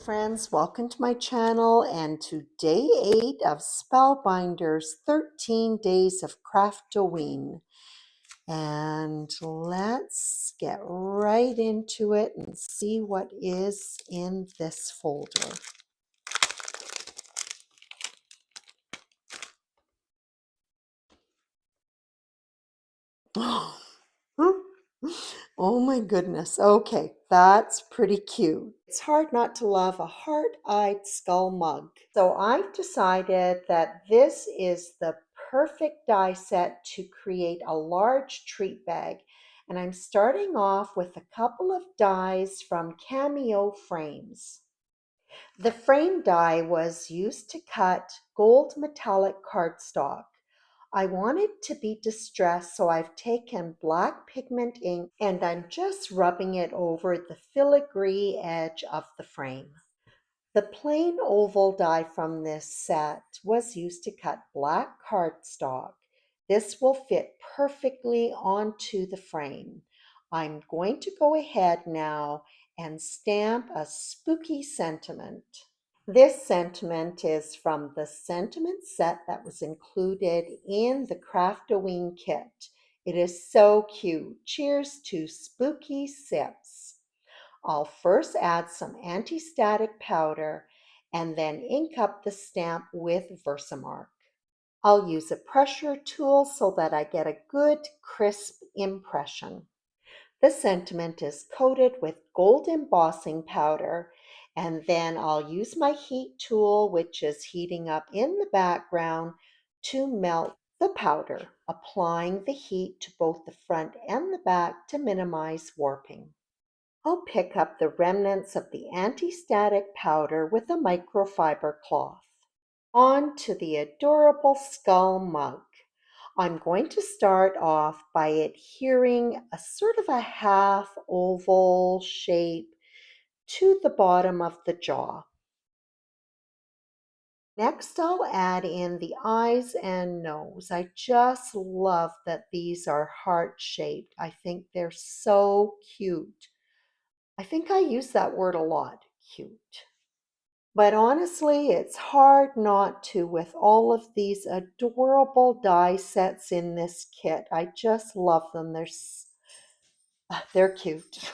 friends, welcome to my channel and to day 8 of Spellbinders 13 Days of Craftoween. And let's get right into it and see what is in this folder. Oh my goodness. Okay, that's pretty cute. It's hard not to love a heart-eyed skull mug. So I've decided that this is the perfect die set to create a large treat bag. And I'm starting off with a couple of dies from Cameo frames. The frame die was used to cut gold metallic cardstock. I want it to be distressed, so I've taken black pigment ink and I'm just rubbing it over the filigree edge of the frame. The plain oval die from this set was used to cut black cardstock. This will fit perfectly onto the frame. I'm going to go ahead now and stamp a spooky sentiment. This sentiment is from the sentiment set that was included in the Craftoween kit. It is so cute. Cheers to spooky sips. I'll first add some anti-static powder and then ink up the stamp with Versamark. I'll use a pressure tool so that I get a good crisp impression. The sentiment is coated with gold embossing powder, and then I'll use my heat tool, which is heating up in the background, to melt the powder, applying the heat to both the front and the back to minimize warping. I'll pick up the remnants of the anti-static powder with a microfiber cloth. On to the adorable skull mug. I'm going to start off by adhering a sort of a half oval shape to the bottom of the jaw. Next, I'll add in the eyes and nose. I just love that these are heart-shaped. I think they're so cute. I think I use that word a lot, cute. But honestly, it's hard not to with all of these adorable die sets in this kit. I just love them. They're cute.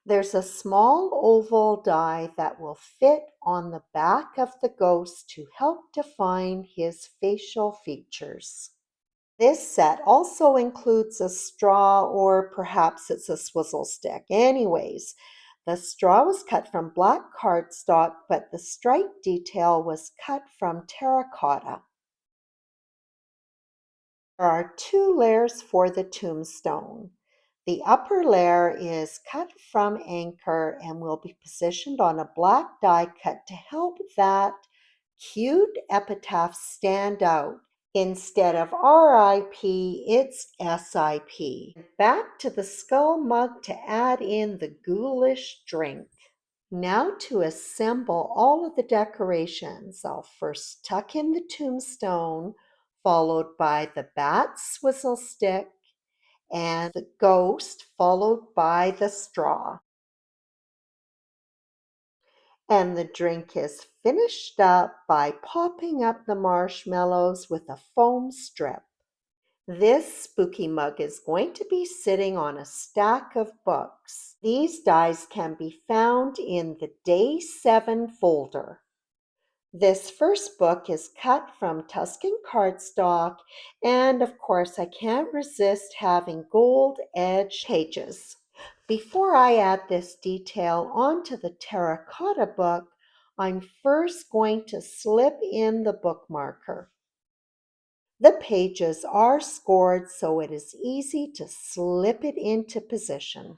There's a small oval die that will fit on the back of the ghost to help define his facial features. This set also includes a straw, or perhaps it's a swizzle stick. Anyways, the straw was cut from black cardstock, but the stripe detail was cut from terracotta. There are two layers for the tombstone. The upper layer is cut from anchor and will be positioned on a black die cut to help that cute epitaph stand out. Instead of RIP, it's SIP. Back to the skull mug to add in the ghoulish drink. Now to assemble all of the decorations, I'll first tuck in the tombstone, followed by the bat swizzle stick, and the ghost, followed by the straw. And the drink is finished up by popping up the marshmallows with a foam strip. This spooky mug is going to be sitting on a stack of books. These dies can be found in the Day 7 folder. This first book is cut from Tuscan cardstock, and of course I can't resist having gold edge pages. Before I add this detail onto the terracotta book, I'm first going to slip in the bookmarker. The pages are scored so it is easy to slip it into position.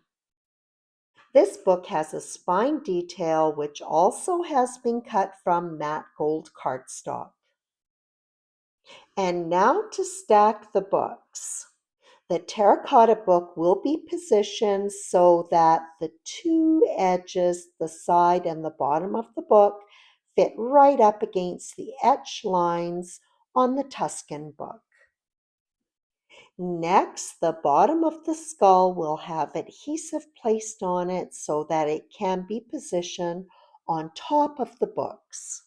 This book has a spine detail which also has been cut from matte gold cardstock. And now to stack the books. The terracotta book will be positioned so that the two edges, the side and the bottom of the book, fit right up against the etch lines on the Tuscan book. Next, the bottom of the skull will have adhesive placed on it so that it can be positioned on top of the books.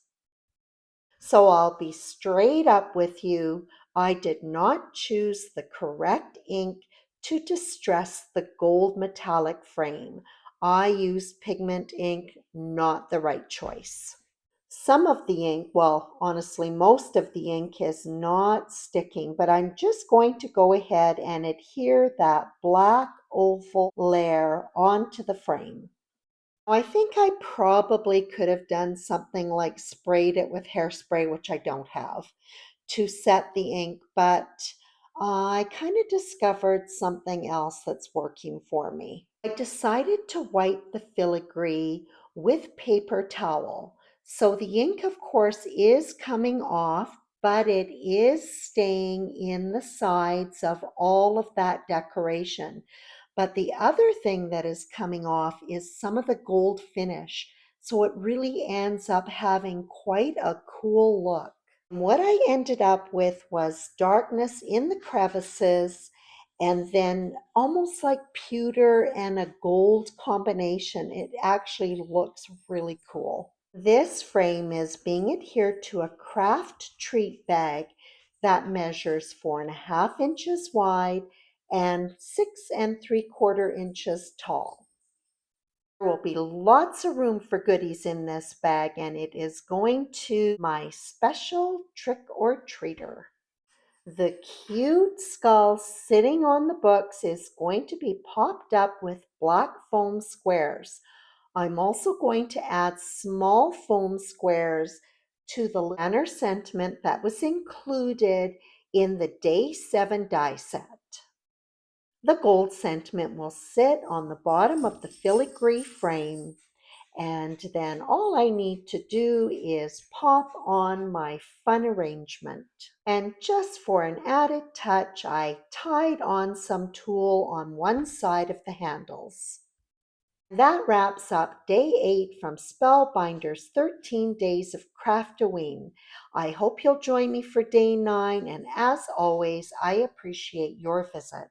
So I'll be straight up with you. I did not choose the correct ink to distress the gold metallic frame. I used pigment ink, not the right choice. Some of the ink, well, honestly, most of the ink is not sticking, but I'm just going to go ahead and adhere that black oval layer onto the frame. I think I probably could have done something like sprayed it with hairspray, which I don't have, to set the ink, but I kind of discovered something else that's working for me. I decided to wipe the filigree with paper towel. So the ink, of course, is coming off, but it is staying in the sides of all of that decoration. But the other thing that is coming off is some of the gold finish. So it really ends up having quite a cool look. What I ended up with was darkness in the crevices and then almost like pewter and a gold combination. It actually looks really cool. This frame is being adhered to a craft treat bag that measures 4.5 inches wide and 6 3/4 inches tall. There will be lots of room for goodies in this bag, and it is going to my special trick or treater. The cute skull sitting on the books is going to be popped up with black foam squares. I'm also going to add small foam squares to the banner sentiment that was included in the Day 7 die set. The gold sentiment will sit on the bottom of the filigree frame, and then all I need to do is pop on my fun arrangement. And just for an added touch, I tied on some tulle on one side of the handles. That wraps up day 8 from Spellbinders 13 Days of Craftoween. I hope you'll join me for day 9, and as always, I appreciate your visit.